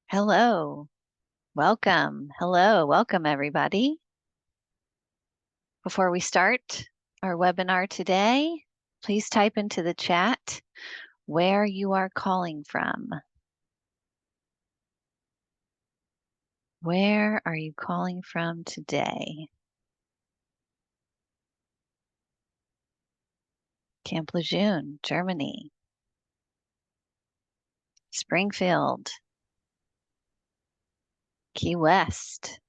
Hello, welcome. Hello, welcome everybody. Before we start our webinar today, please type into the chat where you are calling from. Where are you calling from today? Camp Lejeune, Germany. Springfield. Key West.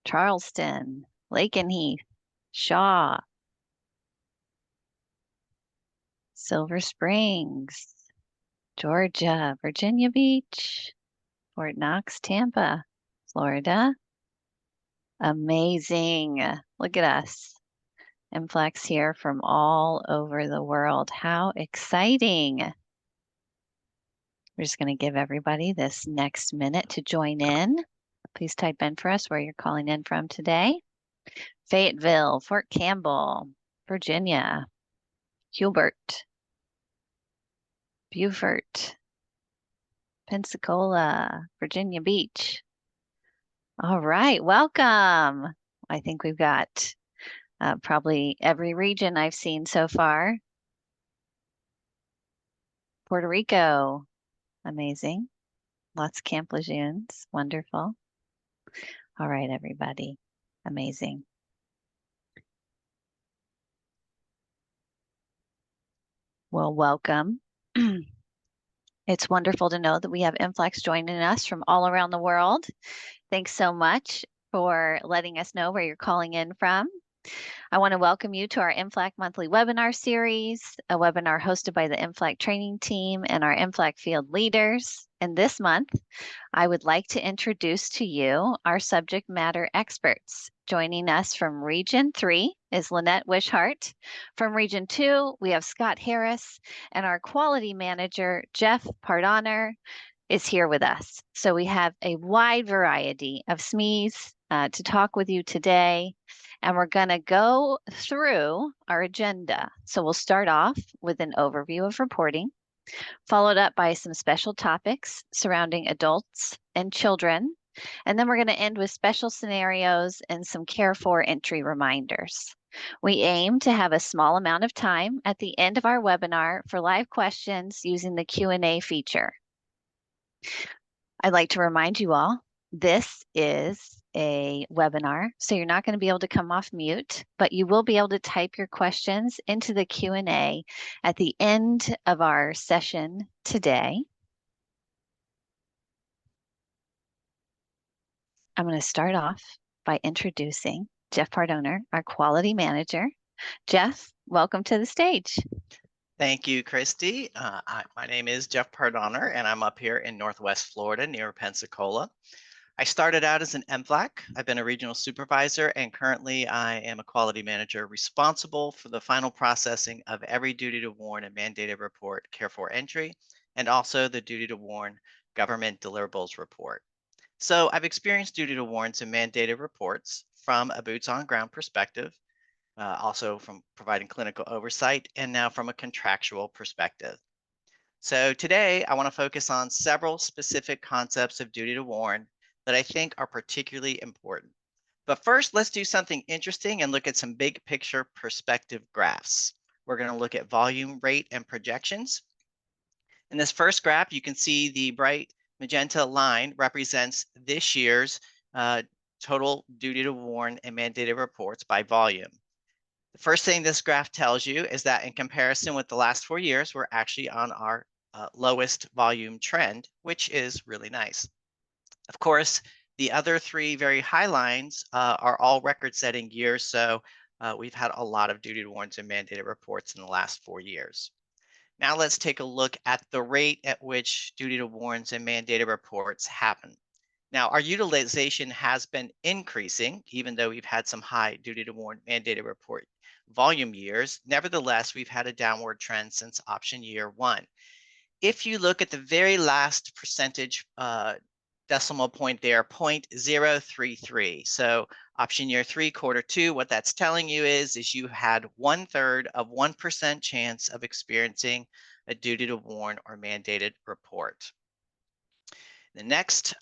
Charleston. Lakenheath. Shaw. Silver Springs. Georgia. Virginia Beach. Fort Knox, Tampa. Florida. Amazing. Look at us. MFLC here from all over the world. How exciting. We're just going to give everybody this next minute to join in. Please type in for us where you're calling in from today. Fayetteville, Fort Campbell, Virginia, Hubert, Beaufort, Pensacola, Virginia Beach. All right, welcome. I think we've got probably every region I've seen so far. Puerto Rico, amazing. Lots of Camp Lejeunes, wonderful. All right, everybody, amazing. Well, welcome. It's wonderful to know that we have MFLC joining us from all around the world. Thanks so much for letting us know where you're calling in from. I want to welcome you to our MFLC monthly webinar series, a webinar hosted by the MFLC training team and our MFLC field leaders. And this month, I would like to introduce to you our subject matter experts. Joining us from Region 3 is Lynette Wishart. From Region 2, we have Scott Harris, and our quality manager, Jeff Pardoner, is here with us. So we have a wide variety of SMEs to talk with you today. And we're going to go through our agenda. So we'll start off with an overview of reporting, followed up by some special topics surrounding adults and children. And then we're going to end with special scenarios and some Care for entry reminders. We aim to have a small amount of time at the end of our webinar for live questions using the Q&A feature. I'd like to remind you all, this is a webinar, so you're not going to be able to come off mute, but you will be able to type your questions into the Q&A at the end of our session today. I'm going to start off by introducing Jeff Pardoner, our quality manager. Jeff, welcome to the stage. Thank you, Christy. My name is Jeff Pardoner, and I'm up here in Northwest Florida near Pensacola. I started out as an MFLC. I've been a regional supervisor, and currently I am a quality manager responsible for the final processing of every duty to warn and mandated report Care for entry, and also the duty to warn government deliverables report. So I've experienced duty to warns and mandated reports from a boots on ground perspective, also from providing clinical oversight, and now from a contractual perspective. So today I want to focus on several specific concepts of duty to warn that I think are particularly important. But first, let's do something interesting and look at some big picture perspective graphs. We're going to look at volume, rate, and projections. In this first graph, you can see the bright magenta line represents this year's total duty to warn and mandated reports by volume. The first thing this graph tells you is that in comparison with the last 4 years, we're actually on our lowest volume trend, which is really nice. Of course, the other three very high lines are all record-setting years, so we've had a lot of duty to warns and mandated reports in the last 4 years. Now let's take a look at the rate at which duty to warns and mandated reports happen. Now, our utilization has been increasing, even though we've had some high duty to warn mandated report volume years. Nevertheless, we've had a downward trend since option year 1. If you look at the very last percentage decimal point there, 0.033. So option year 3, quarter 2, what that's telling you is you had 1/3 of 1% chance of experiencing a duty to warn or mandated report. The next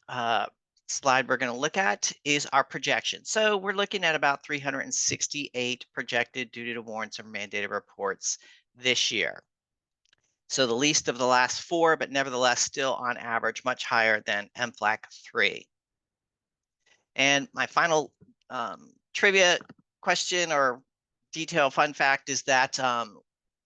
slide we're going to look at is our projection. So we're looking at about 368 projected duty to warrants or mandated reports this year. So the least of the last four, but nevertheless still on average much higher than MFLC 3. And my final trivia question or detail fun fact is that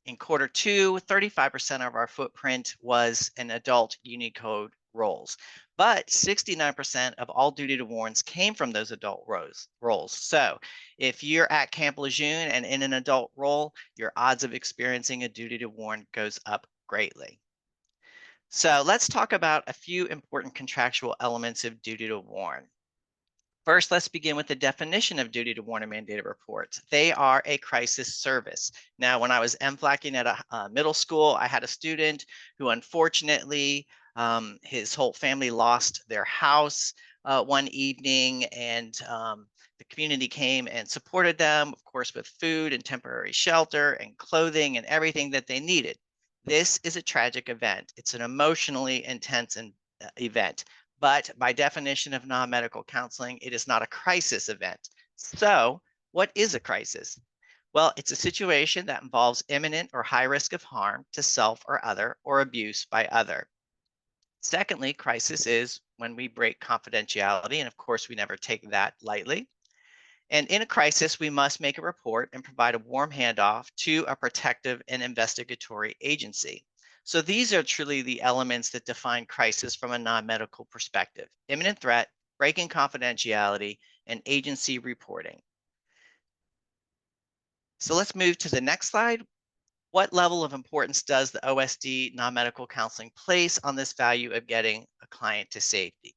in quarter two, 35% of our footprint was an adult Unicode roles, but 69% of all duty to warrants came from those adult roles. So if you're at Camp Lejeune and in an adult role, your odds of experiencing a duty to warrant goes up greatly. So let's talk about a few important contractual elements of duty to warn. First, let's begin with the definition of duty to warn and mandated reports. They are a crisis service. Now, when I was MFLACing at a middle school, I had a student who unfortunately, his whole family lost their house one evening, and the community came and supported them, of course, with food and temporary shelter and clothing and everything that they needed. This is a tragic event. It's an emotionally intense event. But by definition of non-medical counseling, it is not a crisis event. So what is a crisis? Well, it's a situation that involves imminent or high risk of harm to self or other, or abuse by other. Secondly, crisis is when we break confidentiality, and of course we never take that lightly. And in a crisis, we must make a report and provide a warm handoff to a protective and investigatory agency. So these are truly the elements that define crisis from a non-medical perspective: imminent threat, breaking confidentiality, and agency reporting. So let's move to the next slide. What level of importance does the OSD non-medical counseling place on this value of getting a client to safety?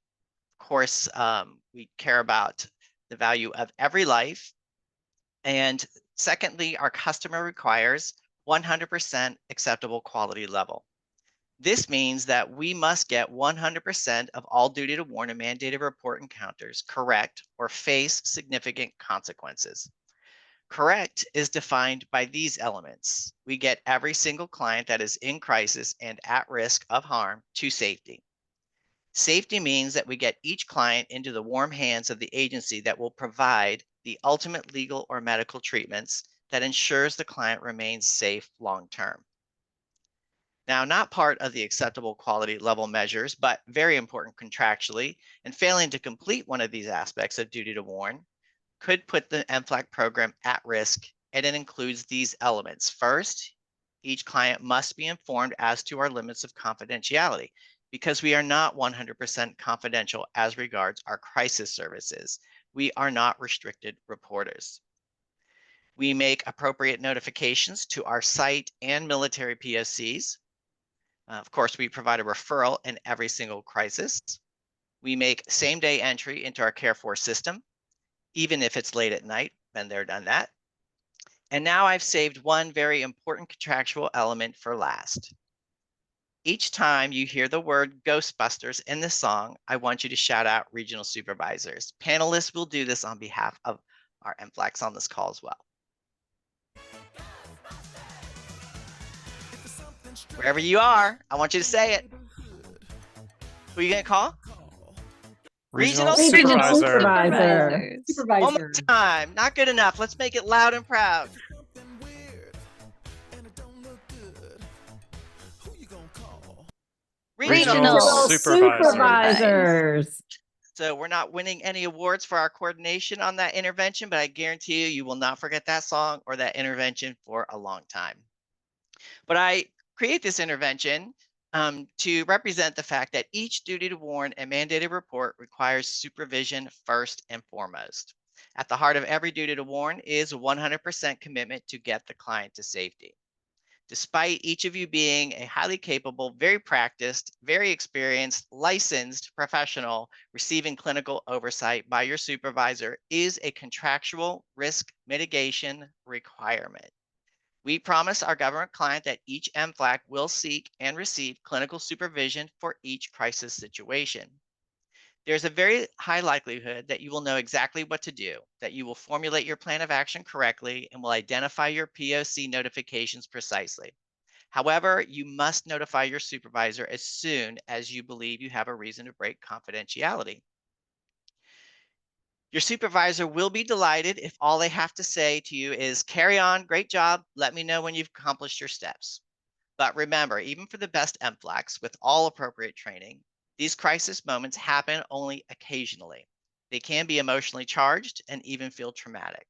Of course, we care about the value of every life. And secondly, our customer requires 100% acceptable quality level. This means that we must get 100% of all duty to warn and mandated report encounters correct or face significant consequences. Correct is defined by these elements. We get every single client that is in crisis and at risk of harm to safety. Safety means that we get each client into the warm hands of the agency that will provide the ultimate legal or medical treatments that ensures the client remains safe long term. Now, not part of the acceptable quality level measures, but very important contractually, and failing to complete one of these aspects of duty to warn could put the MFLC program at risk, and it includes these elements. First, each client must be informed as to our limits of confidentiality, because we are not 100% confidential as regards our crisis services. We are not restricted reporters. We make appropriate notifications to our site and military POCs. Of course, we provide a referral in every single crisis. We make same-day entry into our Care4 system, even if it's late at night. Been there, done that. And now I've saved one very important contractual element for last. Each time you hear the word Ghostbusters in this song, I want you to shout out regional supervisors. Panelists will do this on behalf of our MFLACs on this call as well. Wherever you are, I want you to say it. Who are you going to call? Regional supervisor. One more time. Not good enough. Let's make it loud and proud. Regional supervisors. So we're not winning any awards for our coordination on that intervention, but I guarantee you, you will not forget that song or that intervention for a long time. But I create this intervention to represent the fact that each duty to warn and mandated report requires supervision first and foremost. At the heart of every duty to warn is 100% commitment to get the client to safety. Despite each of you being a highly capable, very practiced, very experienced, licensed professional, receiving clinical oversight by your supervisor is a contractual risk mitigation requirement. We promise our government client that each MFLAC will seek and receive clinical supervision for each crisis situation. There's a very high likelihood that you will know exactly what to do, that you will formulate your plan of action correctly, and will identify your POC notifications precisely. However, you must notify your supervisor as soon as you believe you have a reason to break confidentiality. Your supervisor will be delighted if all they have to say to you is, carry on, great job, let me know when you've accomplished your steps. But remember, even for the best MFLACs with all appropriate training, these crisis moments happen only occasionally. They can be emotionally charged and even feel traumatic.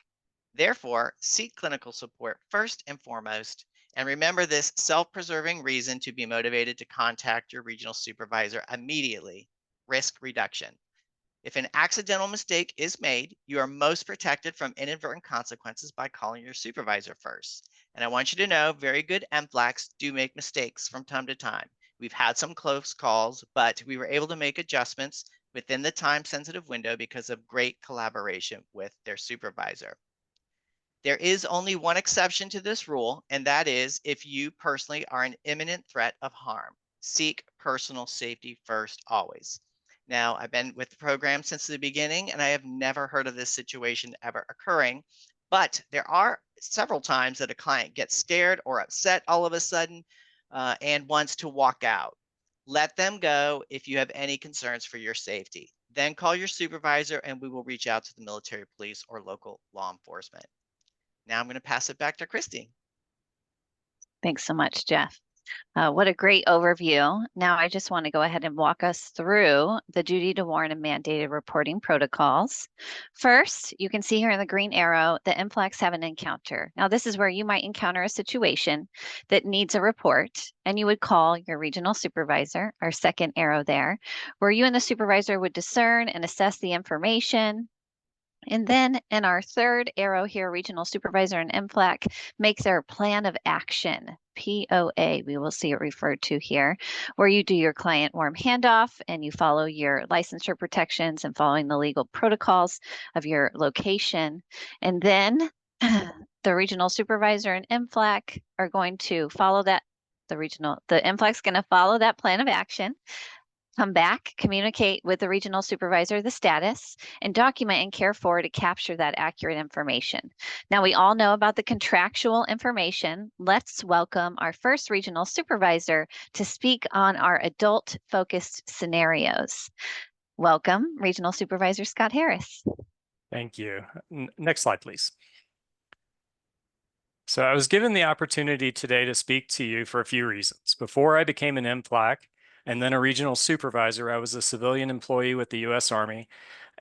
Therefore, seek clinical support first and foremost, and remember this self-preserving reason to be motivated to contact your regional supervisor immediately: risk reduction. If an accidental mistake is made, you are most protected from inadvertent consequences by calling your supervisor first. And I want you to know, very good MFLACs do make mistakes from time to time. We've had some close calls, but we were able to make adjustments within the time-sensitive window because of great collaboration with their supervisor. There is only one exception to this rule, and that is if you personally are an imminent threat of harm. Seek personal safety first always. Now, I've been with the program since the beginning, and I have never heard of this situation ever occurring, but there are several times that a client gets scared or upset all of a sudden and wants to walk out. Let them go if you have any concerns for your safety. Then call your supervisor, and we will reach out to the military police or local law enforcement. Now I'm going to pass it back to Christy. Thanks so much, Jeff. What a great overview. Now I just want to go ahead and walk us through the duty to warn and mandated reporting protocols. First, you can see here in the green arrow, the MFLACs have an encounter. Now this is where you might encounter a situation that needs a report, and you would call your regional supervisor, our second arrow there, where you and the supervisor would discern and assess the information. And then in our third arrow here, regional supervisor and MFLAC make their plan of action, POA, we will see it referred to here, where you do your client warm handoff and you follow your licensure protections and following the legal protocols of your location. And then the regional supervisor and MFLAC are going to follow that. The MFLAC is going to follow that plan of action, come back, communicate with the regional supervisor the status, and document and care for to capture that accurate information. Now, we all know about the contractual information. Let's welcome our first regional supervisor to speak on our adult-focused scenarios. Welcome, Regional Supervisor Scott Harris. Thank you. Next slide, please. So I was given the opportunity today to speak to you for a few reasons. Before I became an MFLAC and then a regional supervisor, I was a civilian employee with the U.S. Army,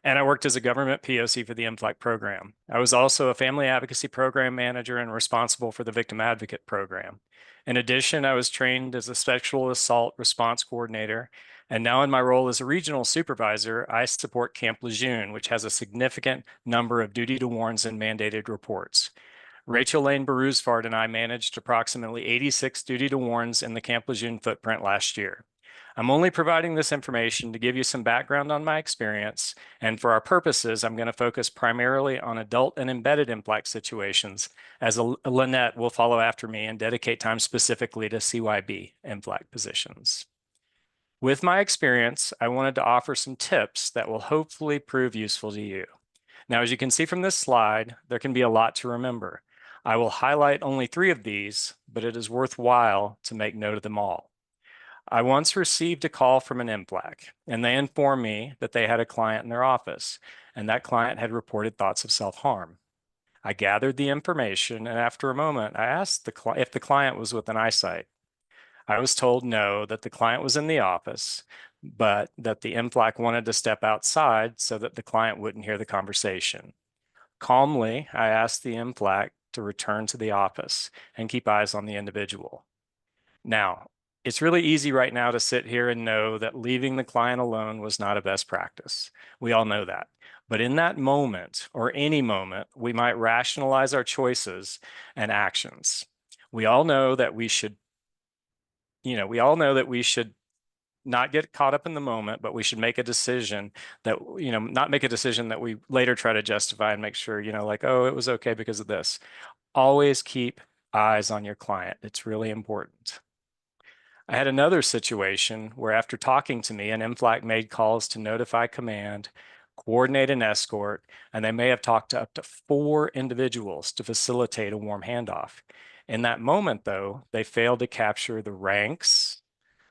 and I worked as a government POC for the MFLAC program. I was also a family advocacy program manager and responsible for the victim advocate program. In addition, I was trained as a sexual assault response coordinator, and now in my role as a regional supervisor, I support Camp Lejeune, which has a significant number of duty to warns and mandated reports. Rachel Lane Beruzfard and I managed approximately 86 duty to warns in the Camp Lejeune footprint last year. I'm only providing this information to give you some background on my experience, and for our purposes, I'm going to focus primarily on adult and embedded MFLAC situations, as Lynette will follow after me and dedicate time specifically to CYB MFLAC positions. With my experience, I wanted to offer some tips that will hopefully prove useful to you. Now, as you can see from this slide, there can be a lot to remember. I will highlight only 3 of these, but it is worthwhile to make note of them all. I once received a call from an MFLAC, and they informed me that they had a client in their office, and that client had reported thoughts of self-harm. I gathered the information, and after a moment, I asked if the client was within eyesight. I was told no, that the client was in the office, but that the MFLAC wanted to step outside so that the client wouldn't hear the conversation. Calmly, I asked the MFLAC to return to the office and keep eyes on the individual. Now, it's really easy right now to sit here and know that leaving the client alone was not a best practice. We all know that. But in that moment, or any moment, we might rationalize our choices and actions. We all know that we should, not get caught up in the moment, but we should make a decision that, not make a decision that we later try to justify and make sure, like, oh, it was okay because of this. Always keep eyes on your client. It's really important. I had another situation where after talking to me, an MFLAC made calls to notify command, coordinate an escort, and they may have talked to up to 4 individuals to facilitate a warm handoff. In that moment, though, they failed to capture the ranks,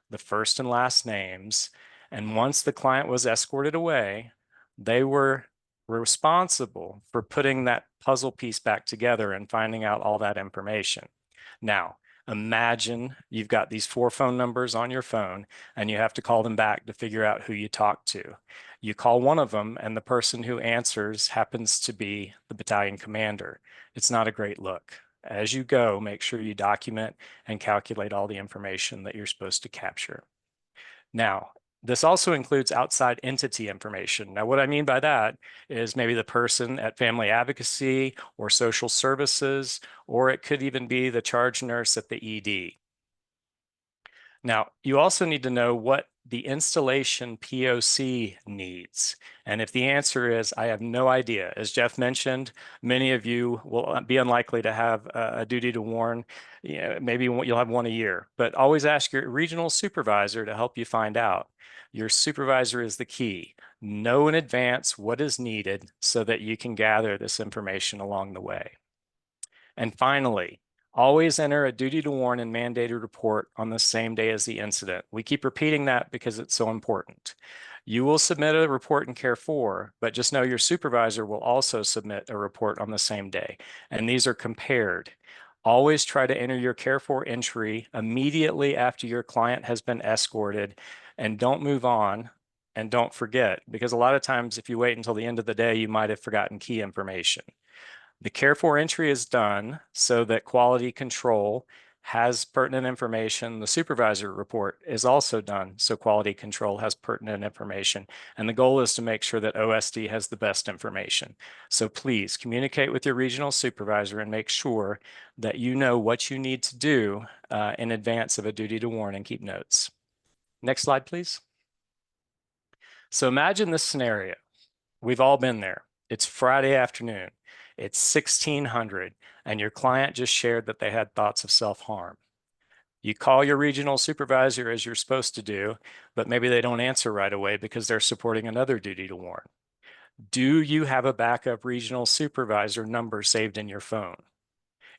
the first and last names, and once the client was escorted away, they were responsible for putting that puzzle piece back together and finding out all that information. Now, imagine you've got these 4 phone numbers on your phone and you have to call them back to figure out who you talked to. You call one of them and the person who answers happens to be the battalion commander. It's not a great look. As you go, make sure you document and calculate all the information that you're supposed to capture. Now, this also includes outside entity information. Now, what I mean by that is maybe the person at Family Advocacy or Social Services, or it could even be the charge nurse at the ED. Now, you also need to know what the installation POC needs. And if the answer is, I have no idea, as Jeff mentioned, many of you will be unlikely to have a duty to warn. Maybe you'll have one a year, but always ask your regional supervisor to help you find out. Your supervisor is the key. Know in advance what is needed so that you can gather this information along the way. And finally, always enter a duty to warn and mandated report on the same day as the incident. We keep repeating that because it's so important. You will submit a report in Care 4, but just know your supervisor will also submit a report on the same day. And these are compared. Always try to enter your Care 4 entry immediately after your client has been escorted, and don't move on and don't forget, because a lot of times if you wait until the end of the day, you might have forgotten key information. The Care 4 entry is done so that quality control has pertinent information. The supervisor report is also done so quality control has pertinent information. And the goal is to make sure that OSD has the best information. So please communicate with your regional supervisor and make sure that you know what you need to do in advance of a duty to warn and keep notes. Next slide, please. So imagine this scenario. We've all been there. It's Friday afternoon. It's 1600 and your client just shared that they had thoughts of self-harm. You call your regional supervisor as you're supposed to do, but maybe they don't answer right away because they're supporting another duty to warn. Do you have a backup regional supervisor number saved in your phone?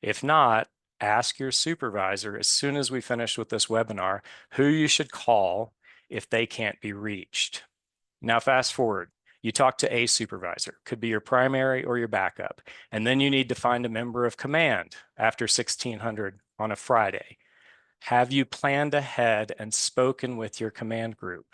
If not, ask your supervisor as soon as we finish with this webinar who you should call if they can't be reached. Now fast forward. You talk to a supervisor, could be your primary or your backup, and then you need to find a member of command after 1600 on a Friday. Have you planned ahead and spoken with your command group?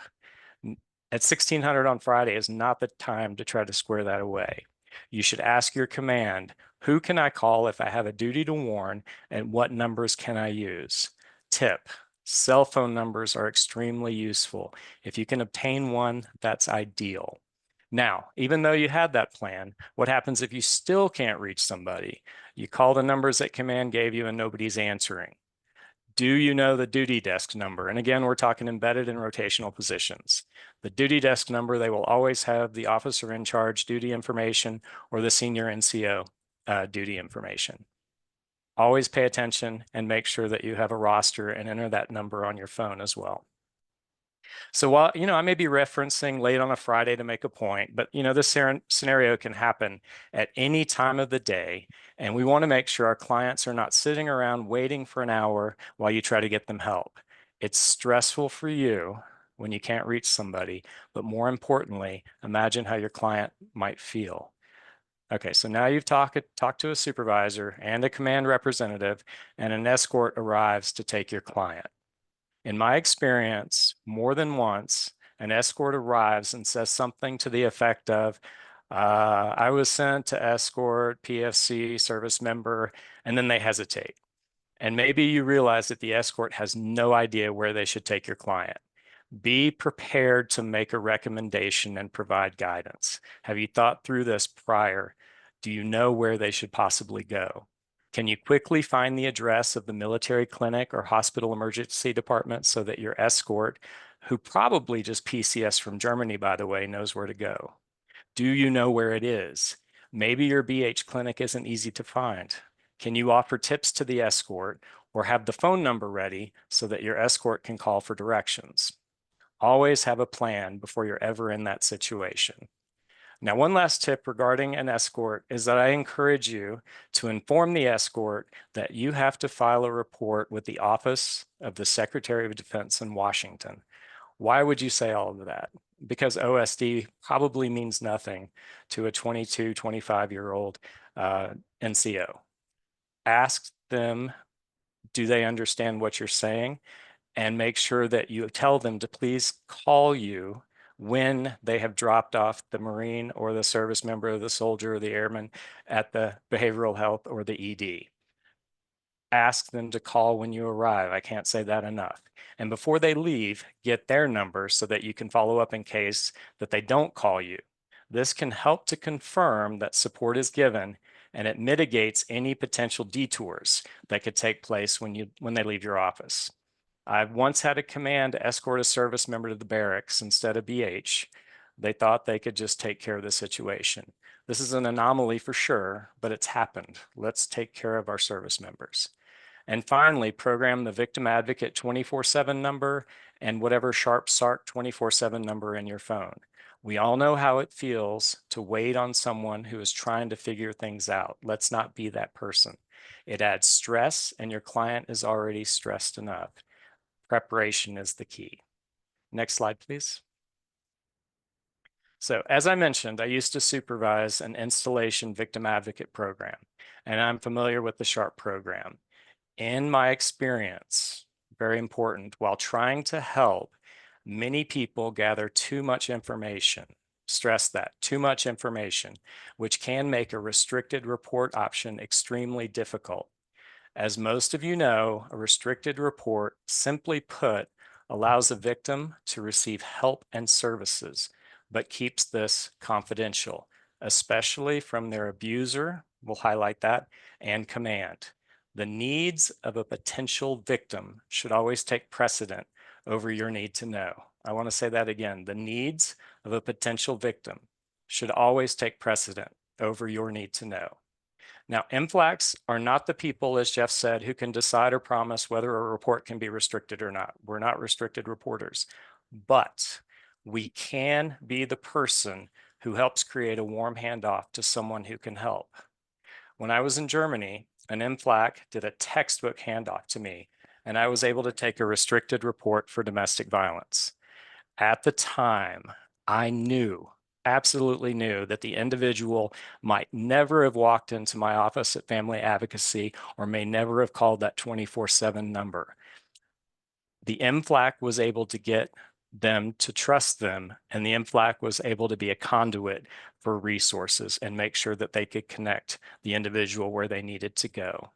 At 1600 on Friday is not the time to try to square that away. You should ask your command, who can I call if I have a duty to warn, and what numbers can I use? Tip, cell phone numbers are extremely useful. If you can obtain one, that's ideal. Now, even though you had that plan, what happens if you still can't reach somebody? You call the numbers that command gave you and nobody's answering. Do you know the duty desk number? And again, we're talking embedded and rotational positions. The duty desk number, they will always have the officer in charge duty information or the senior NCO duty information. Always pay attention and make sure that you have a roster and enter that number on your phone as well. So while, I may be referencing late on a Friday to make a point, but, this scenario can happen at any time of the day. And we want to make sure our clients are not sitting around waiting for an hour while you try to get them help. It's stressful for you when you can't reach somebody, but more importantly, imagine how your client might feel. Okay, so now you've talked to a supervisor and a command representative, and an escort arrives to take your client. In my experience, more than once, an escort arrives and says something to the effect of, I was sent to escort PFC service member, and then they hesitate. And maybe you realize that the escort has no idea where they should take your client. Be prepared to make a recommendation and provide guidance. Have you thought through this prior? Do you know where they should possibly go? Can you quickly find the address of the military clinic or hospital emergency department so that your escort, who probably just PCS from Germany, by the way, knows where to go? Do you know where it is? Maybe your BH clinic isn't easy to find. Can you offer tips to the escort or have the phone number ready so that your escort can call for directions? Always have a plan before you're ever in that situation. Now, one last tip regarding an escort is that I encourage you to inform the escort that you have to file a report with the Office of the Secretary of Defense in Washington. Why would you say all of that? Because OSD probably means nothing to a 22, 25-year-old NCO. Ask them, do they understand what you're saying? And make sure that you tell them to please call you when they have dropped off the Marine or the service member or the soldier or the airman at the behavioral health or the ED. Ask them to call when you arrive. I can't say that enough. And before they leave, get their number so that you can follow up in case that they don't call you. This can help to confirm that support is given, and it mitigates any potential detours that could take place when they leave your office. I've once had a command to escort a service member to the barracks instead of BH. They thought they could just take care of the situation. This is an anomaly for sure, but it's happened. Let's take care of our service members. And finally, program the Victim Advocate 24/7 number and whatever Sharp SARC 24/7 number in your phone. We all know how it feels to wait on someone who is trying to figure things out. Let's not be that person. It adds stress, and your client is already stressed enough. Preparation is the key. Next slide, please. So as I mentioned, I used to supervise an installation victim advocate program, and I'm familiar with the SHARP program. In my experience, very important, while trying to help, many people gather too much information. Stress that, too much information, which can make a restricted report option extremely difficult. As most of you know, a restricted report, simply put, allows a victim to receive help and services, but keeps this confidential, especially from their abuser, we'll highlight that, and command. The needs of a potential victim should always take precedent over your need to know. I want to say that again. The needs of a potential victim should always take precedent over your need to know. Now, MFLACs are not the people, as Jeff said, who can decide or promise whether a report can be restricted or not. We're not restricted reporters, but we can be the person who helps create a warm handoff to someone who can help. When I was in Germany, an MFLAC did a textbook handoff to me, and I was able to take a restricted report for domestic violence. At the time, I knew, absolutely knew, that the individual might never have walked into my office at Family Advocacy or may never have called that 24/7 number. The MFLAC was able to get them to trust them, and the MFLAC was able to be a conduit for resources and make sure that they could connect the individual where they needed to go.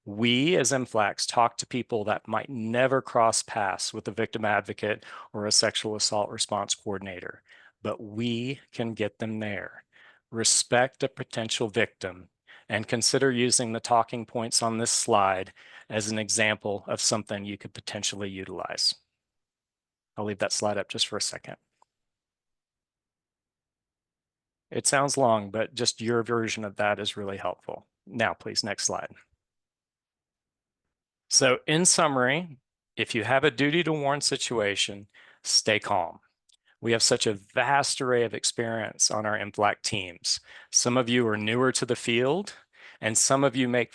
We as MFLACs talk to people that might never cross paths with a victim advocate or a sexual assault response coordinator, but we can get them there. Respect a potential victim and consider using the talking points on this slide as an example of something you could potentially utilize. I'll leave that slide up just for a second. It sounds long, but just your version of that is really helpful. Now, please, next slide. So in summary, if you have a duty to warn situation, stay calm. We have such a vast array of experience on our MFLAC teams. Some of you are newer to the field, and some of you may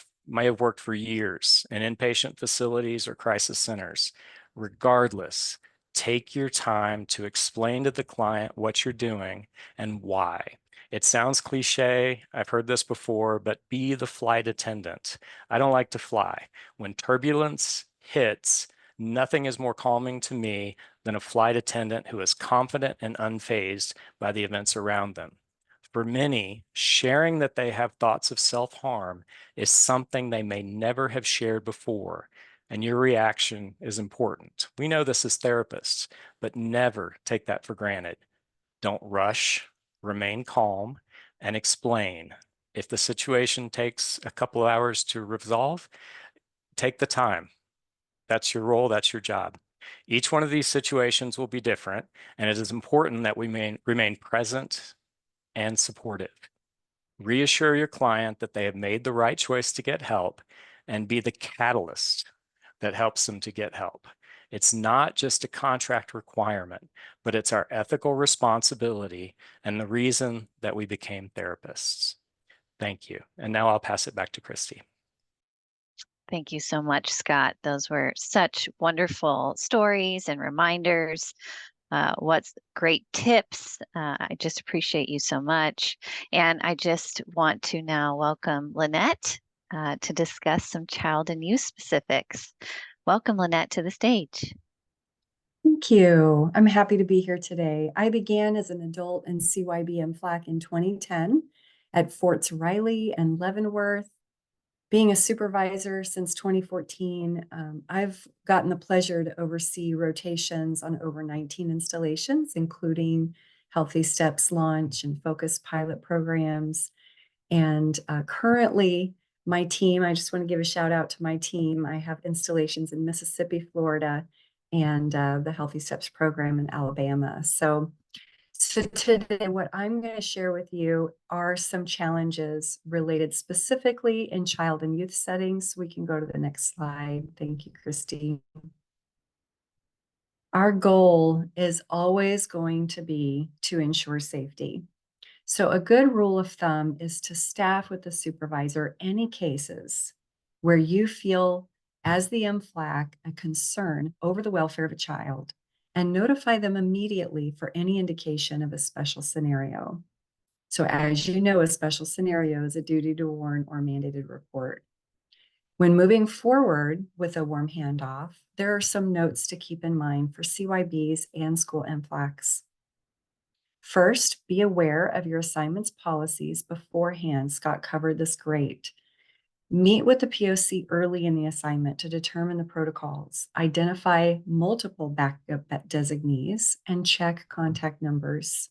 have worked for years in inpatient facilities or crisis centers. Regardless, take your time to explain to the client what you're doing and why. It sounds cliche, I've heard this before, but be the flight attendant. I don't like to fly. When turbulence hits, nothing is more calming to me than a flight attendant who is confident and unfazed by the events around them. For many, sharing that they have thoughts of self-harm is something they may never have shared before, and your reaction is important. We know this as therapists, but never take that for granted. Don't rush, remain calm, and explain. If the situation takes a couple of hours to resolve, take the time. That's your role, that's your job. Each one of these situations will be different, and it is important that we remain present and supportive. Reassure your client that they have made the right choice to get help and be the catalyst that helps them to get help. It's not just a contract requirement, but it's our ethical responsibility and the reason that we became therapists. Thank you. And now I'll pass it back to Christy. Thank you so much, Scott. Those were such wonderful stories and reminders. What's great tips. I just appreciate you so much. And I just want to now welcome Lynette to discuss some child and youth specifics. Welcome, Lynette, to the stage. Thank you. I'm happy to be here today. I began as an adult in CYB MFLAC in 2010 at Forts Riley and Leavenworth. Being a supervisor since 2014, I've gotten the pleasure to oversee rotations on over 19 installations, including Healthy Steps launch and focused pilot programs. And currently, my team, I just want to give a shout out to my team. I have installations in Mississippi, Florida, and the Healthy Steps program in Alabama. So today, what I'm going to share with you are some challenges related specifically in child and youth settings. We can go to the next slide. Thank you, Christy. Our goal is always going to be to ensure safety. So a good rule of thumb is to staff with the supervisor any cases where you feel, as the MFLAC, a concern over the welfare of a child, and notify them immediately for any indication of a special scenario. So as you know, a special scenario is a duty to warn or mandated report. When moving forward with a warm handoff, there are some notes to keep in mind for CYBs and school MFLACs. First, be aware of your assignment's policies beforehand. Scott covered this great. Meet with the POC early in the assignment to determine the protocols, identify multiple backup designees, and check contact numbers.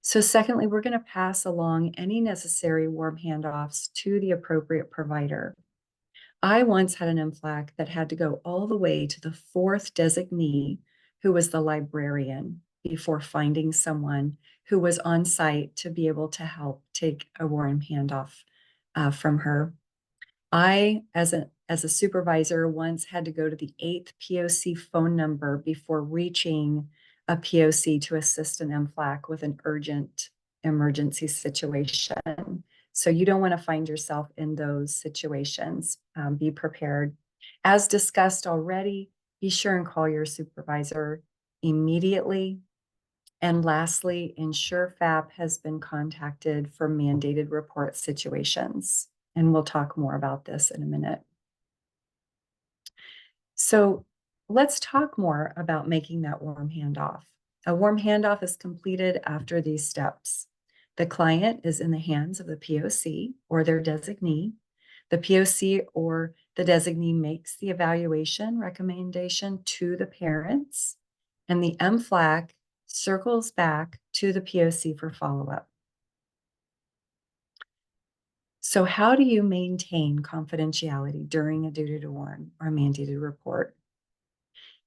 So secondly, we're going to pass along any necessary warm handoffs to the appropriate provider. I once had an MFLAC that had to go all the way to the fourth designee, who was the librarian, before finding someone who was on site to be able to help take a warm handoff from her. I, as a supervisor, once had to go to the 8th POC phone number before reaching a POC to assist an MFLAC with an urgent emergency situation. So you don't want to find yourself in those situations. Be prepared. As discussed already, be sure and call your supervisor immediately. And lastly, ensure FAP has been contacted for mandated report situations. And we'll talk more about this in a minute. So let's talk more about making that warm handoff. A warm handoff is completed after these steps. The client is in the hands of the POC or their designee. The POC or the designee makes the evaluation recommendation to the parents, and the MFLAC circles back to the POC for follow-up. So how do you maintain confidentiality during a duty to warn or mandated report?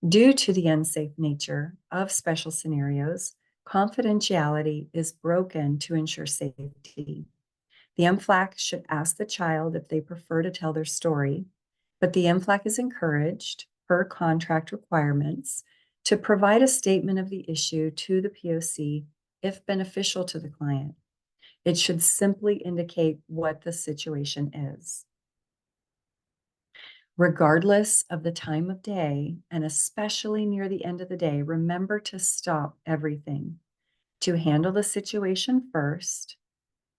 Due to the unsafe nature of special scenarios, confidentiality is broken to ensure safety. The MFLAC should ask the child if they prefer to tell their story, but the MFLAC is encouraged, per contract requirements, to provide a statement of the issue to the POC if beneficial to the client. It should simply indicate what the situation is. Regardless of the time of day, and especially near the end of the day, remember to stop everything, to handle the situation first,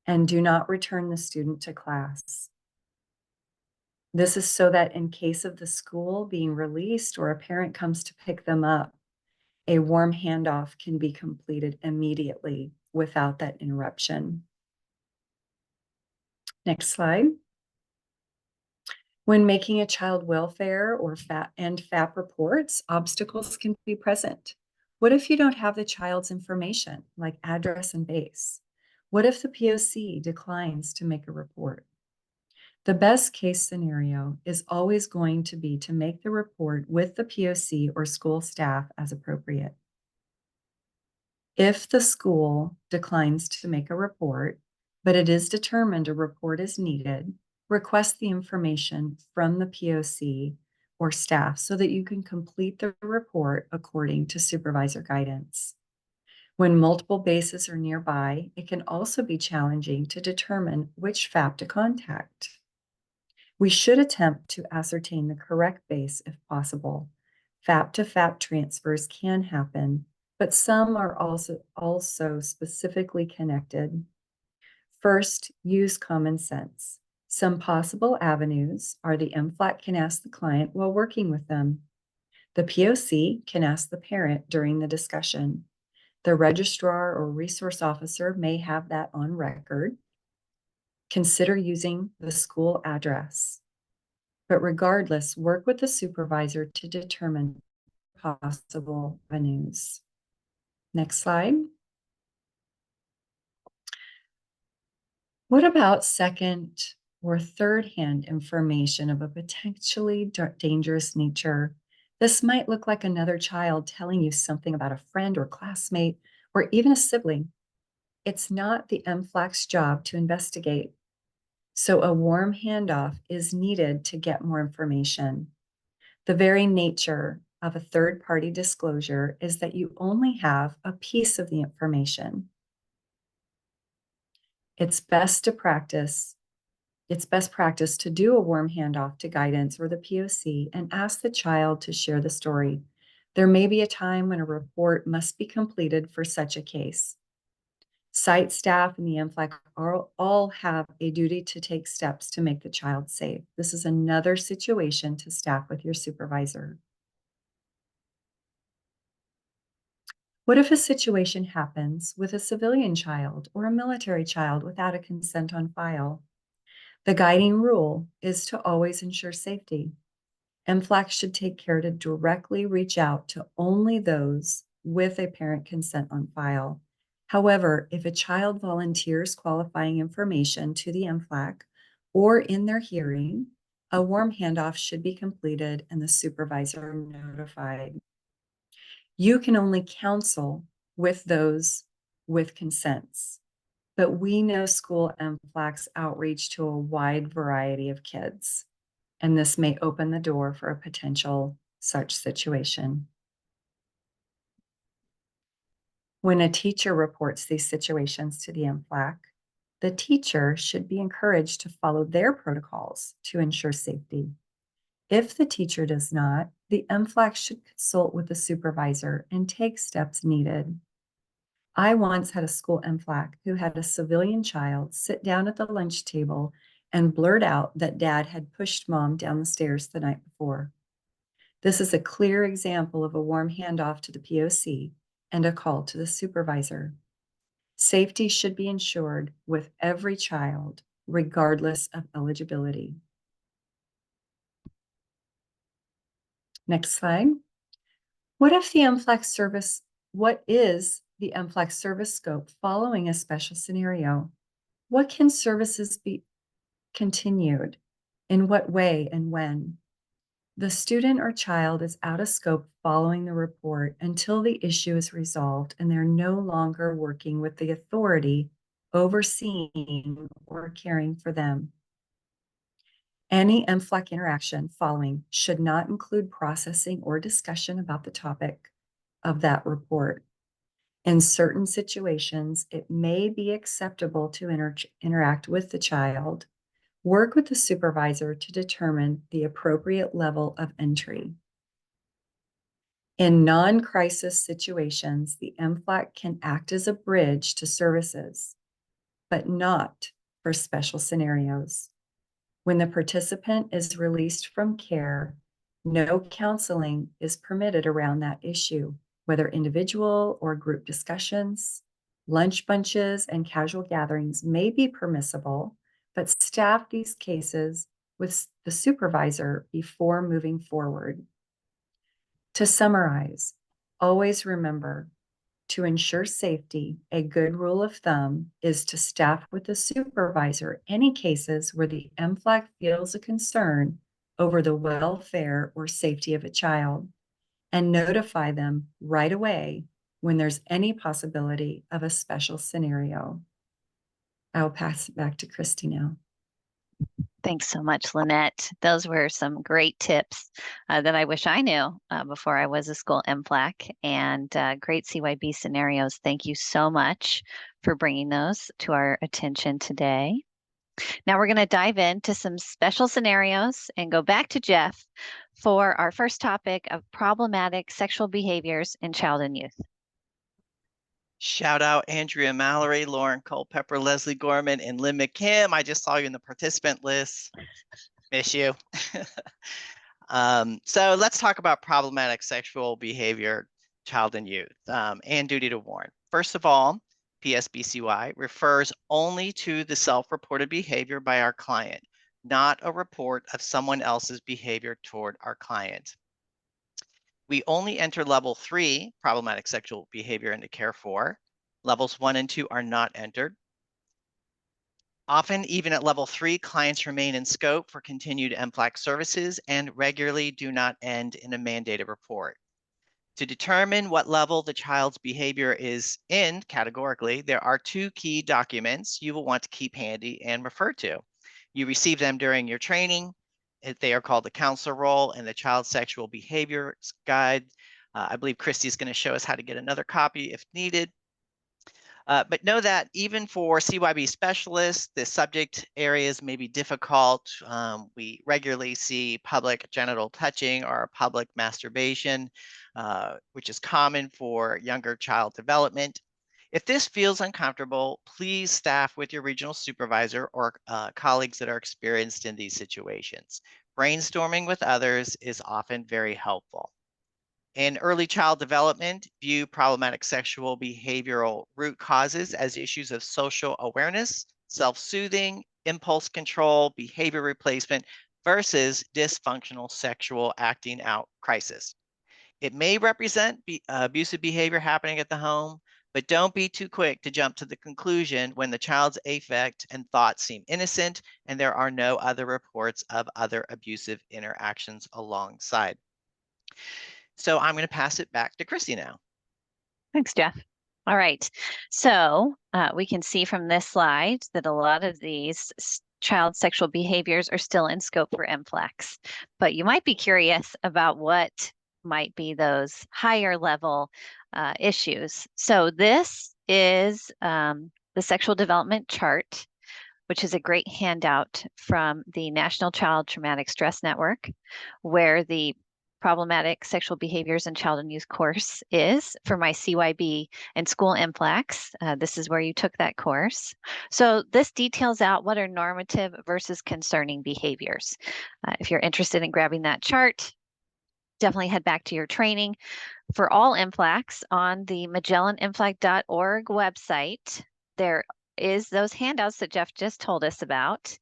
and do not return the student to class. This is so that in case of the school being released or a parent comes to pick them up, a warm handoff can be completed immediately without that interruption. Next slide. When making a child welfare or FAP reports, obstacles can be present. What if you don't have the child's information, like address and base? What if the POC declines to make a report? The best case scenario is always going to be to make the report with the POC or school staff as appropriate. If the school declines to make a report, but it is determined a report is needed, request the information from the POC or staff so that you can complete the report according to supervisor guidance. When multiple bases are nearby, it can also be challenging to determine which FAP to contact. We should attempt to ascertain the correct base if possible. FAP to FAP transfers can happen, but some are also specifically connected. First, use common sense. Some possible avenues are the MFLC can ask the client while working with them. The POC can ask the parent during the discussion. The registrar or resource officer may have that on record. Consider using the school address. But regardless, work with the supervisor to determine possible avenues. Next slide. What about second or third-hand information of a potentially dangerous nature? This might look like another child telling you something about a friend or classmate, or even a sibling. It's not the MFLC's job to investigate. So a warm handoff is needed to get more information. The very nature of a third-party disclosure is that you only have a piece of the information. It's best practice to do a warm handoff to guidance or the POC and ask the child to share the story. There may be a time when a report must be completed for such a case. Site staff and the MFLC all have a duty to take steps to make the child safe. This is another situation to staff with your supervisor. What if a situation happens with a civilian child or a military child without a consent on file? The guiding rule is to always ensure safety. MFLC should take care to directly reach out to only those with a parent consent on file. However, if a child volunteers qualifying information to the MFLC or in their hearing, a warm handoff should be completed and the supervisor notified. You can only counsel with those with consents, but we know school MFLC's outreach to a wide variety of kids, and this may open the door for a potential such situation. When a teacher reports these situations to the MFLC, the teacher should be encouraged to follow their protocols to ensure safety. If the teacher does not, the MFLC should consult with the supervisor and take steps needed. I once had a school MFLC who had a civilian child sit down at the lunch table and blurt out that dad had pushed mom down the stairs the night before. This is a clear example of a warm handoff to the POC and a call to the supervisor. Safety should be ensured with every child, regardless of eligibility. Next slide. What is the MFLC service scope following a special scenario? What can services be continued? In what way and when? The student or child is out of scope following the report until the issue is resolved and they're no longer working with the authority overseeing or caring for them. Any MFLC interaction following should not include processing or discussion about the topic of that report. In certain situations, it may be acceptable to interact with the child. Work with the supervisor to determine the appropriate level of entry. In non-crisis situations, the MFLC can act as a bridge to services, but not for special scenarios. When the participant is released from care, no counseling is permitted around that issue, whether individual or group discussions. Lunch bunches and casual gatherings may be permissible, but staff these cases with the supervisor before moving forward. To summarize, always remember, to ensure safety, a good rule of thumb is to staff with the supervisor any cases where the MFLC feels a concern over the welfare or safety of a child and notify them right away when there's any possibility of a special scenario. I'll pass it back to Christy now. Thanks so much, Lynette. Those were some great tips that I wish I knew before I was a school MFLAC, and great CYB scenarios. Thank you so much for bringing those to our attention today. Now we're going to dive into some special scenarios and go back to Jeff for our first topic of problematic sexual behaviors in child and youth. Shout out Andrea Mallory, Lauren Culpepper, Leslie Gorman, and Lynn McKim. I just saw you in the participant list. Miss you. So let's talk about problematic sexual behavior, child and youth, and duty to warn. First of all, PSBCY refers only to the self-reported behavior by our client, not a report of someone else's behavior toward our client. We only enter level 3, problematic sexual behavior, into care 4. Levels 1 and 2 are not entered. Often, even at level 3, clients remain in scope for continued MFLAC services and regularly do not end in a mandated report. To determine what level the child's behavior is in categorically, there are 2 key documents you will want to keep handy and refer to. You receive them during your training. They are called the counselor role and the child sexual behavior guide. I believe Christy is going to show us how to get another copy if needed. But know that even for CYB specialists, the subject areas may be difficult. We regularly see public genital touching or public masturbation, which is common for younger child development. If this feels uncomfortable, please staff with your regional supervisor or colleagues that are experienced in these situations. Brainstorming with others is often very helpful. In early child development, view problematic sexual behavioral root causes as issues of social awareness, self-soothing, impulse control, behavior replacement versus dysfunctional sexual acting out crisis. It may represent abusive behavior happening at the home, but don't be too quick to jump to the conclusion when the child's affect and thoughts seem innocent and there are no other reports of other abusive interactions alongside. So I'm going to pass it back to Christy now. Thanks, Jeff. All right. So we can see from this slide that a lot of these child sexual behaviors are still in scope for MFLACs, but you might be curious about what might be those higher level issues. So this is the sexual development chart, which is a great handout from the National Child Traumatic Stress Network, where the problematic sexual behaviors in child and youth course is for my CYB and school MFLACs. This is where you took that course. So this details out what are normative versus concerning behaviors. If you're interested in grabbing that chart, definitely head back to your training. For all MFLACs on the MagellanMFLAC.org website, there is those handouts that Jeff just told us about.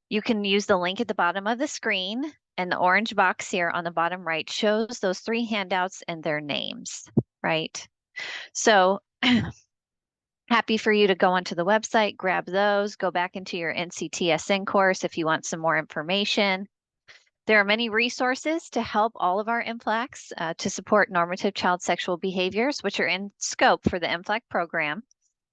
You can use the link at the bottom of the screen, and the orange box here on the bottom right shows those 3 handouts and their names, right? So happy for you to go onto the website, grab those, go back into your NCTSN course if you want some more information. There are many resources to help all of our MFLACs to support normative child sexual behaviors, which are in scope for the MFLAC program.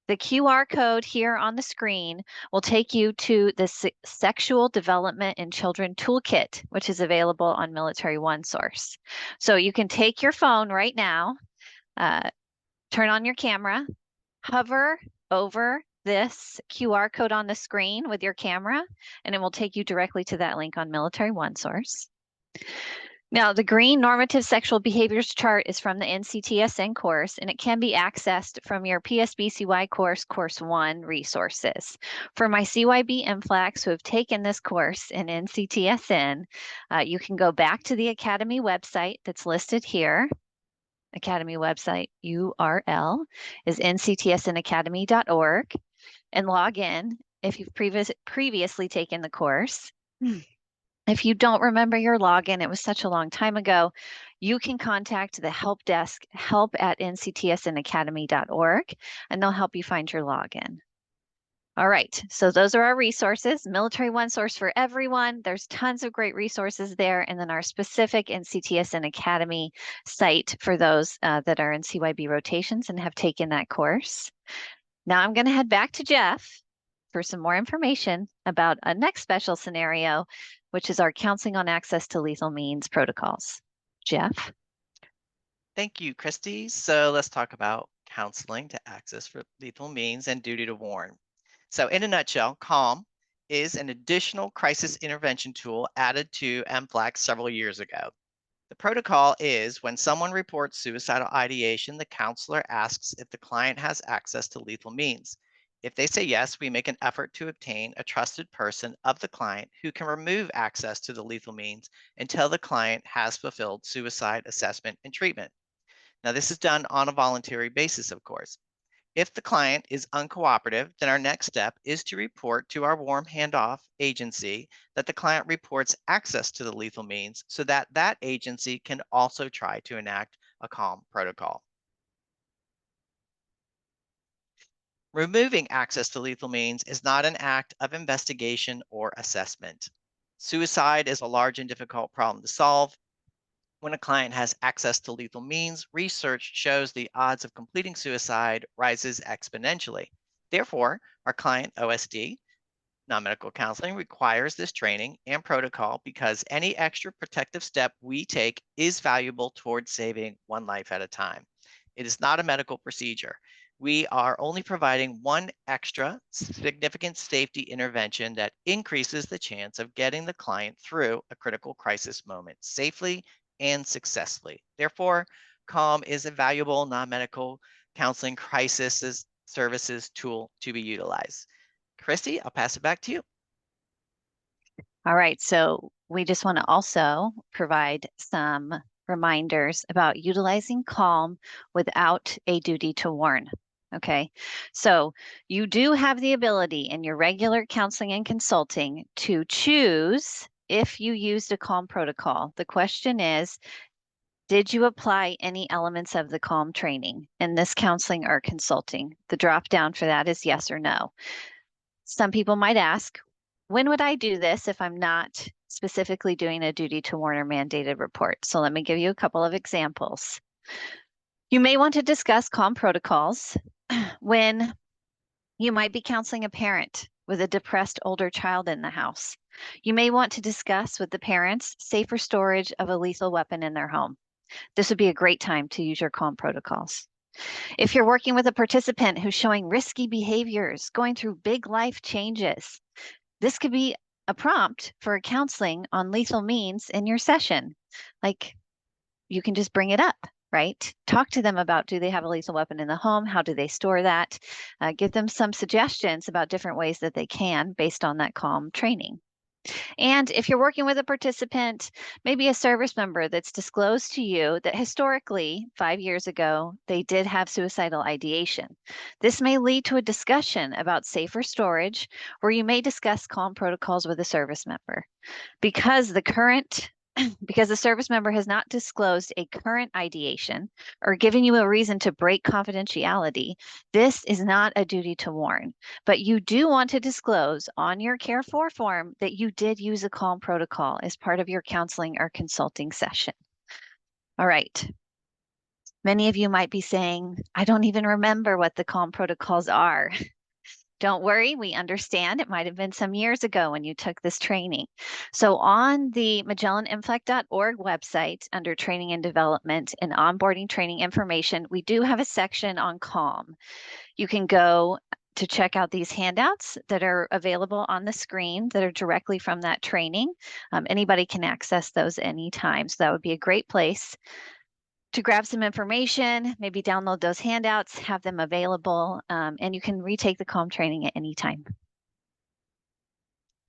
The QR code here on the screen will take you to the Sexual Development in Children Toolkit, which is available on Military OneSource. So you can take your phone right now, turn on your camera, hover over this QR code on the screen with your camera, and it will take you directly to that link on Military OneSource. Now, the green normative sexual behaviors chart is from the NCTSN course, and it can be accessed from your PSBCY course, Course 1 resources. For my CYB MFLACs who have taken this course in NCTSN, you can go back to the Academy website that's listed here. Academy website URL is nctsnacademy.org and log in if you've previously taken the course. If you don't remember your login, it was such a long time ago, you can contact the help desk, help@nctsnacademy.org, and they'll help you find your login. All right, so those are our resources. Military OneSource for everyone. There's tons of great resources there, and then our specific NCTSN Academy site for those that are in CYB rotations and have taken that course. Now I'm going to head back to Jeff for some more information about a next special scenario, which is our counseling on access to lethal means protocols. Jeff? Thank you, Christy. So let's talk about counseling to access for lethal means and duty to warn. So in a nutshell, CALM is an additional crisis intervention tool added to MFLC several years ago. The protocol is when someone reports suicidal ideation, the counselor asks if the client has access to lethal means. If they say yes, we make an effort to obtain a trusted person of the client who can remove access to the lethal means until the client has fulfilled suicide assessment and treatment. Now, this is done on a voluntary basis, of course. If the client is uncooperative, then our next step is to report to our warm handoff agency that the client reports access to the lethal means so that that agency can also try to enact a CALM protocol. Removing access to lethal means is not an act of investigation or assessment. Suicide is a large and difficult problem to solve. When a client has access to lethal means, research shows the odds of completing suicide rises exponentially. Therefore, our client OSD, non-medical counseling, requires this training and protocol because any extra protective step we take is valuable towards saving one life at a time. It is not a medical procedure. We are only providing one extra significant safety intervention that increases the chance of getting the client through a critical crisis moment safely and successfully. Therefore, CALM is a valuable non-medical counseling crisis services tool to be utilized. Christy, I'll pass it back to you. All right, so we just want to also provide some reminders about utilizing CALM without a duty to warn. Okay, so you do have the ability in your regular counseling and consulting to choose if you used a CALM protocol. The question is, did you apply any elements of the CALM training in this counseling or consulting? The drop down for that is yes or no. Some people might ask, when would I do this if I'm not specifically doing a duty to warn or mandated report? So let me give you a couple of examples. You may want to discuss CALM protocols when you might be counseling a parent with a depressed older child in the house. You may want to discuss with the parents safer storage of a lethal weapon in their home. This would be a great time to use your CALM protocols. If you're working with a participant who's showing risky behaviors, going through big life changes, this could be a prompt for counseling on lethal means in your session. Like, you can just bring it up, right? Talk to them about, do they have a lethal weapon in the home? How do they store that? Give them some suggestions about different ways that they can based on that CALM training. And if you're working with a participant, maybe a service member that's disclosed to you that historically, 5 years ago, they did have suicidal ideation. This may lead to a discussion about safer storage, where you may discuss CALM protocols with a service member. Because the service member has not disclosed a current ideation or given you a reason to break confidentiality, this is not a duty to warn. But you do want to disclose on your Care For form that you did use a CALM protocol as part of your counseling or consulting session. All right. Many of you might be saying, I don't even remember what the CALM protocols are. Don't worry, we understand. It might have been some years ago when you took this training. So on the MagellanMFLC.org website, under training and development and onboarding training information, we do have a section on CALM. You can go to check out these handouts that are available on the screen that are directly from that training. Anybody can access those anytime. So that would be a great place to grab some information, maybe download those handouts, have them available, and you can retake the CALM training at any time.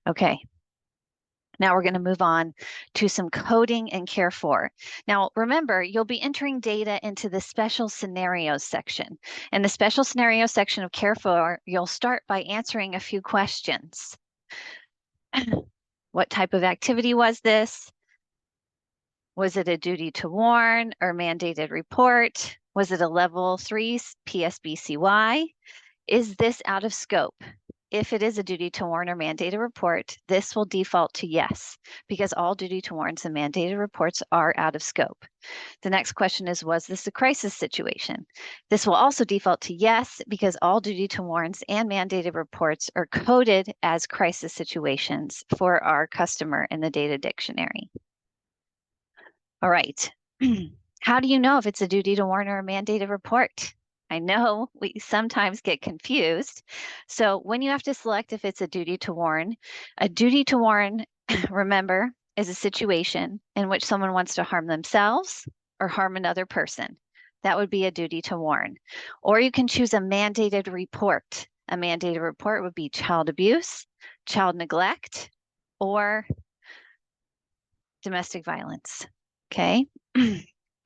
Okay. Now we're going to move on to some coding and Care For. Now, remember, you'll be entering data into the special scenarios section. In the special scenarios section of Care For, you'll start by answering a few questions. What type of activity was this? Was it a duty to warn or mandated report? Was it a level 3 PSBCY? Is this out of scope? if it is a duty to warn or mandated report, this will default to yes, because all duty to warns and mandated reports are out of scope. The next question is, was this a crisis situation? This will also default to yes, because all duty to warns and mandated reports are coded as crisis situations for our customer in the data dictionary. All right. How do you know if it's a duty to warn or a mandated report? I know we sometimes get confused. So when you have to select if it's a duty to warn, remember, is a situation in which someone wants to harm themselves or harm another person. That would be a duty to warn. Or you can choose a mandated report. A mandated report would be child abuse, child neglect, or domestic violence. Okay.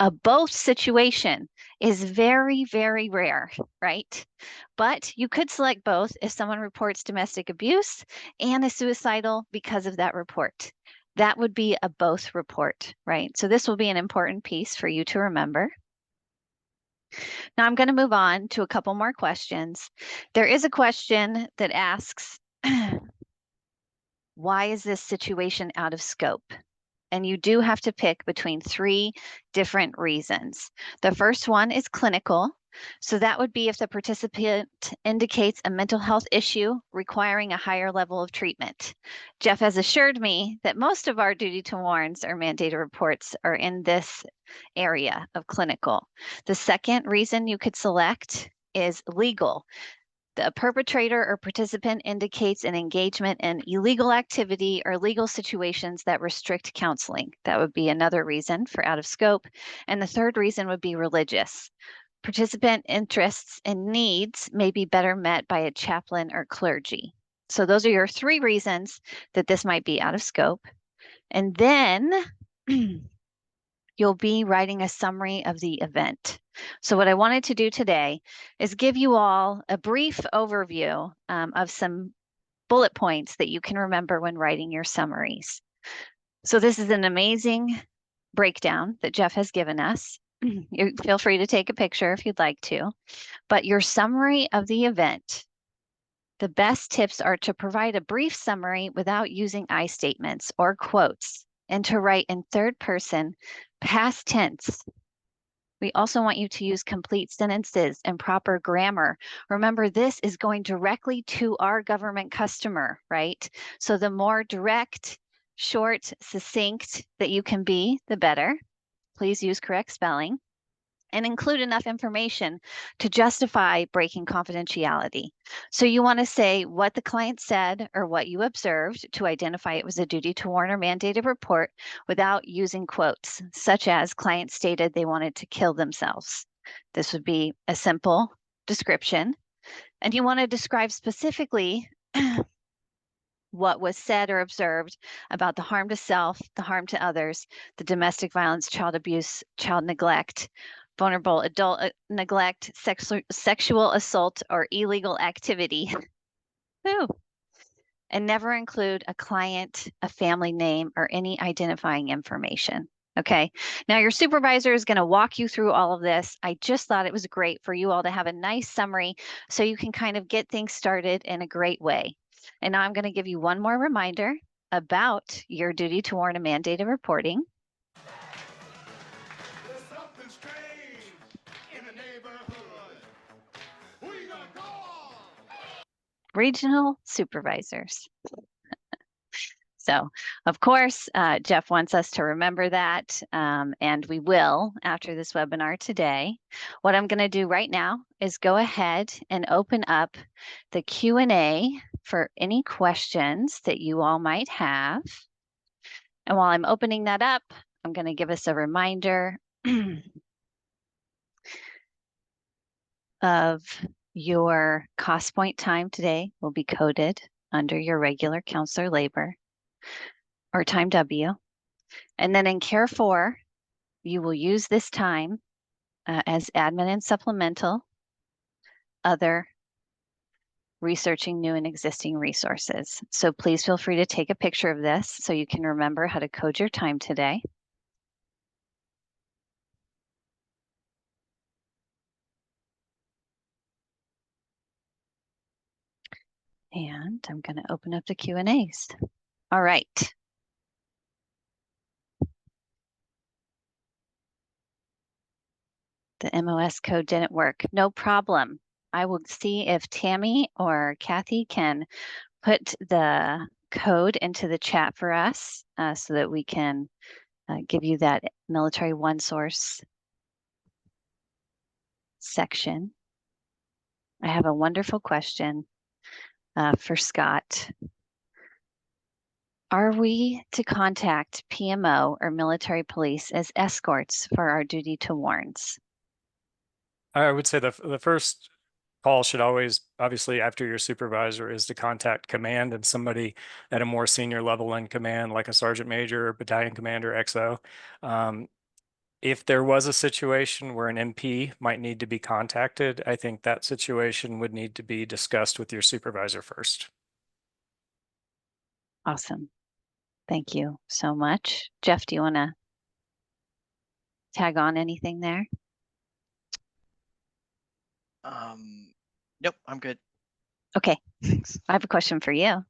A both situation is very, very rare, right? But you could select both if someone reports domestic abuse and is suicidal because of that report. That would be a both report, right? So this will be an important piece for you to remember. Now I'm going to move on to a couple more questions. There is a question that asks, why is this situation out of scope? And you do have to pick between 3 different reasons. The first one is clinical. So that would be if the participant indicates a mental health issue requiring a higher level of treatment. Jeff has assured me that most of our duty to warns or mandated reports are in this area of clinical. The second reason you could select is legal. The perpetrator or participant indicates an engagement in illegal activity or legal situations that restrict counseling. That would be another reason for out of scope. And the third reason would be religious. Participant interests and needs may be better met by a chaplain or clergy. So those are your 3 reasons that this might be out of scope. And then you'll be writing a summary of the event. So what I wanted to do today is give you all a brief overview of some bullet points that you can remember when writing your summaries. So this is an amazing breakdown that Jeff has given us. You feel free to take a picture if you'd like to, but your summary of the event, the best tips are to provide a brief summary without using I statements or quotes, and to write in third person, past tense. We also want you to use complete sentences and proper grammar. Remember, this is going directly to our government customer, right? So the more direct, short, succinct that you can be, the better. Please use correct spelling and include enough information to justify breaking confidentiality. So you want to say what the client said or what you observed to identify it was a duty to warn or mandated report without using quotes, such as client stated they wanted to kill themselves. This would be a simple description. And you want to describe specifically what was said or observed about the harm to self, the harm to others, the domestic violence, child abuse, child neglect, vulnerable adult neglect, sexual assault, or illegal activity. Ooh. And never include a client, a family name, or any identifying information. Okay, now your supervisor is going to walk you through all of this. I just thought it was great for you all to have a nice summary so you can kind of get things started in a great way. And now I'm going to give you one more reminder about your duty to warn and mandated reporting. Regional supervisors. So, of course, Jeff wants us to remember that, and we will after this webinar today. What I'm going to do right now is go ahead and open up the Q&A for any questions that you all might have. And while I'm opening that up, I'm going to give us a reminder of your cost point time today will be coded under your regular counselor labor or time W. And then in Care 4, you will use this time as admin and supplemental, other, researching new and existing resources. So please feel free to take a picture of this so you can remember how to code your time today. And I'm going to open up the Q&As. All right. The MOS code didn't work. No problem. I will see if Tammy or Kathy can put the code into the chat for us so that we can give you that military one source section. I have a wonderful question for Scott. Are we to contact PMO or military police as escorts for our duty to warns? I would say the first call should always, obviously after your supervisor, is to contact command and somebody at a more senior level in command, like a sergeant major, battalion commander, XO. If there was a situation where an MP might need to be contacted, I think that situation would need to be discussed with your supervisor first. Awesome. Thank you so much. Jeff, do you want to tag on anything there? Nope, I'm good. Okay. Thanks. I have a question for you.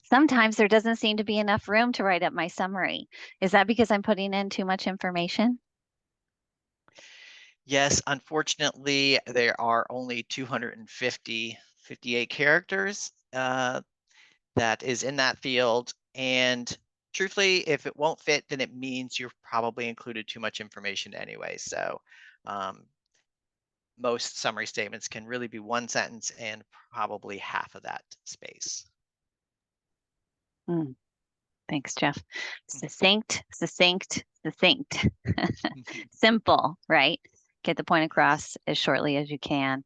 Sometimes there doesn't seem to be enough room to write up my summary. Is that because I'm putting in too much information? Yes, unfortunately, there are only 258 characters that is in that field. And truthfully, if it won't fit, then it means you've probably included too much information anyway. So most summary statements can really be one sentence and probably half of that space. Thanks, Jeff. Succinct, succinct, succinct. Simple, right? Get the point across as shortly as you can.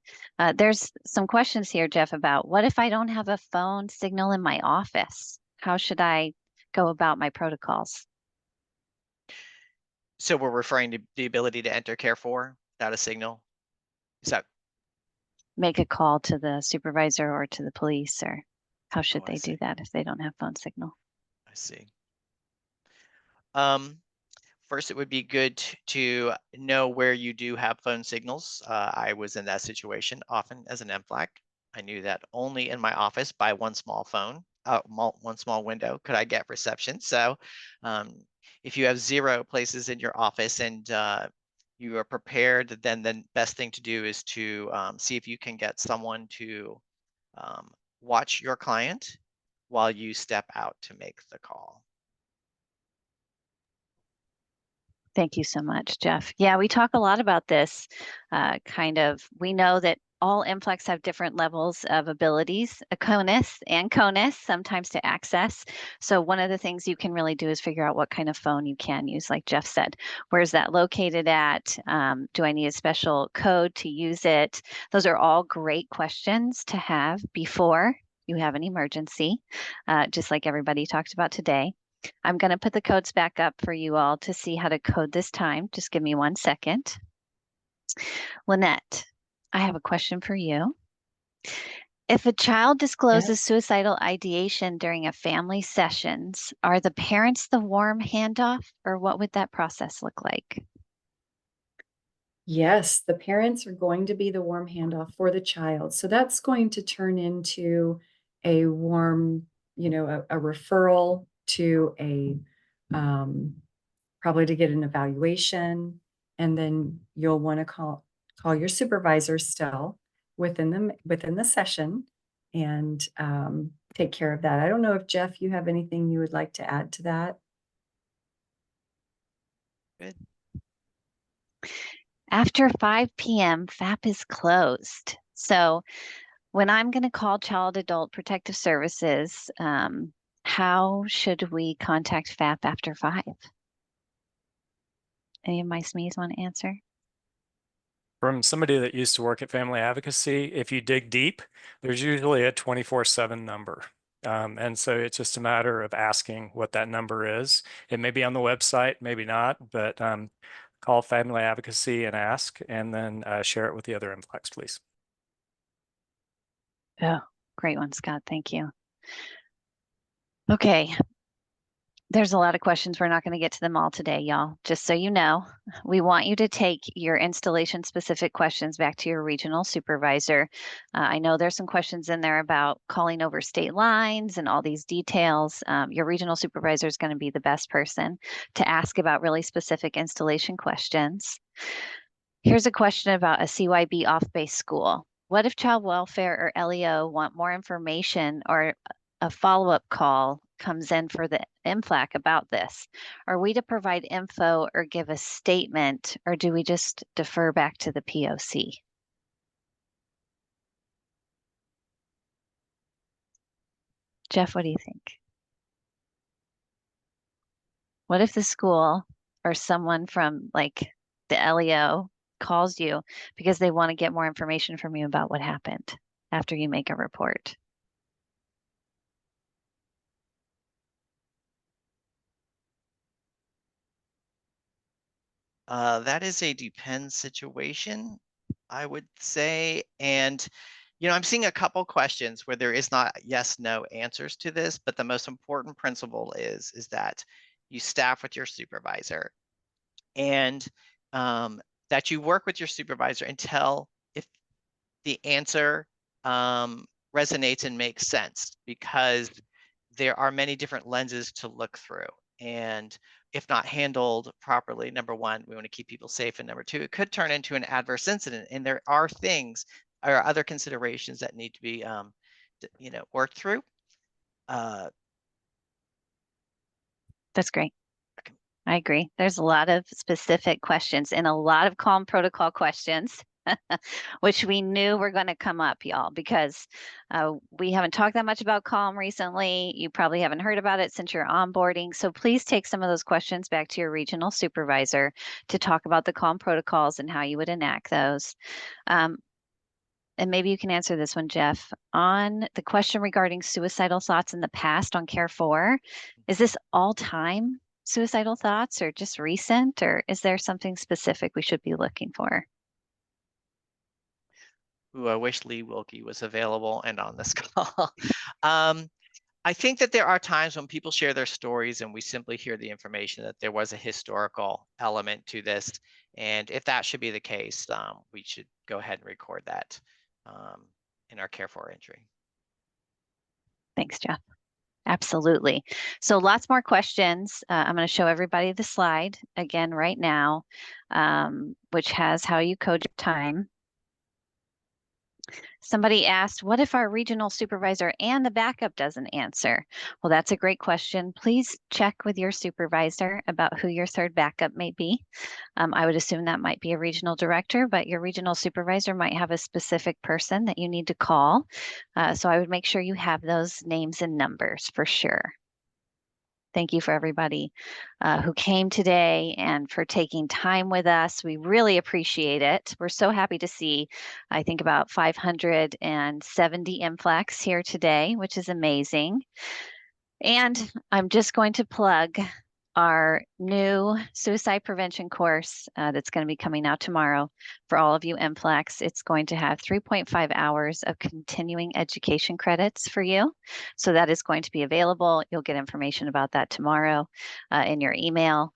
There's some questions here, Jeff, about what if I don't have a phone signal in my office? How should I go about my protocols? So we're referring to the ability to enter Care 4 without a signal. Is that Make a call to the supervisor or to the police, or how should I they do see. that if they don't have phone signal? I see. First, it would be good to know where you do have phone signals. I was in that situation often as an MFLAC. I knew that only in my office by one small phone, one small window could I get reception. So if you have 0 places in your office and you are prepared, then the best thing to do is to see if you can get someone to watch your client while you step out to make the call. Thank you so much, Jeff. Yeah, we talk a lot about this we know that all MFLEX have different levels of abilities, a CONUS and CONUS, sometimes to access. So one of the things you can really do is figure out what kind of phone you can use, like Jeff said. Where's that located at? Do I need a special code to use it? Those are all great questions to have before you have an emergency, just like everybody talked about today. I'm going to put the codes back up for you all to see how to code this time. Just give me 1 second. Lynette, I have a question for you. If a child discloses suicidal ideation during a family sessions, are the parents the warm handoff, or what would that process look like? Yes, the parents are going to be the warm handoff for the child. So that's going to turn into a warm, a referral to probably to get an evaluation. And then you'll want to call your supervisor still within the session and take care of that. I don't know if Jeff, you have anything you would like to add to that? Good. After 5 p.m., FAP is closed. So when I'm going to call Child Adult Protective Services, how should we contact FAP after 5? Any of my SMEs want to answer? From somebody that used to work at Family Advocacy, if you dig deep, there's usually a 24/7 number. And so it's just a matter of asking what that number is. It may be on the website, maybe not, but call Family Advocacy and ask, and then share it with the other MFLEX, please. Oh, great one, Scott. Thank you. Okay. There's a lot of questions. We're not going to get to them all today, y'all. Just so you know, we want you to take your installation specific questions back to your regional supervisor. I know there's some questions in there about calling over state lines and all these details. Your regional supervisor is going to be the best person to ask about really specific installation questions. Here's a question about a CYB off-base school. What if child welfare or LEO want more information or a follow-up call comes in for the MFLAC about this? Are we to provide info or give a statement, or do we just defer back to the POC? Jeff, what do you think? What if the school or someone from like the LEO calls you because they want to get more information from you about what happened after you make a report? That is a depends situation, I would say. And, I'm seeing a couple questions where there is not yes, no answers to this, but the most important principle is that you staff with your supervisor and that you work with your supervisor until if the answer resonates and makes sense, because there are many different lenses to look through. And if not handled properly, number one, we want to keep people safe. And number two, it could turn into an adverse incident. And there are things or other considerations that need to be, worked through. That's great. I agree. There's a lot of specific questions and a lot of calm protocol questions, which we knew were going to come up, y'all, because we haven't talked that much about calm recently. You probably haven't heard about it since you're onboarding. So please take some of those questions back to your regional supervisor to talk about the calm protocols and how you would enact those. And maybe you can answer this one, Jeff. On the question regarding suicidal thoughts in the past on Care 4, is this all time suicidal thoughts or just recent, or is there something specific we should be looking for? Ooh, I wish Lee Wilkie was available and on this call. I think that there are times when people share their stories and we simply hear the information that there was a historical element to this. And if that should be the case, we should go ahead and record that in our Care 4 entry. Thanks, Jeff. Absolutely. So lots more questions. I'm going to show everybody the slide again right now, which has how you code your time. Somebody asked, what if our regional supervisor and the backup doesn't answer? Well, that's a great question. Please check with your supervisor about who your third backup may be. I would assume that might be a regional director, but your regional supervisor might have a specific person that you need to call. So I would make sure you have those names and numbers for sure. Thank you for everybody who came today and for taking time with us. We really appreciate it. We're so happy to see, I think, about 570 MFLACs here today, which is amazing. And I'm just going to plug our new suicide prevention course that's going to be coming out tomorrow for all of you MFLACs. It's going to have 3.5 hours of continuing education credits for you. So that is going to be available. You'll get information about that tomorrow in your email.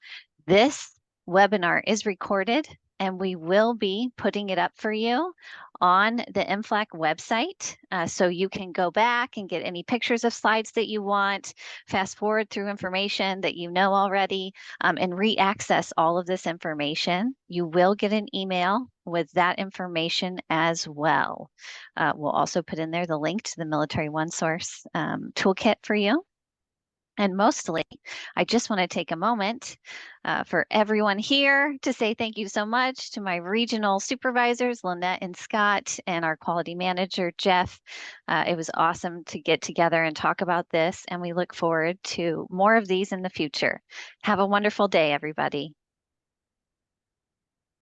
This webinar is recorded and we will be putting it up for you on the MFLAC website. So you can go back and get any pictures of slides that you want, fast forward through information that you know already, and re-access all of this information. You will get an email with that information as well. We'll also put in there the link to the Military OneSource toolkit for you. And mostly, I just want to take a moment for everyone here to say thank you so much to my regional supervisors, Lynette and Scott, and our quality manager, Jeff. It was awesome to get together and talk about this, and we look forward to more of these in the future. Have a wonderful day, everybody.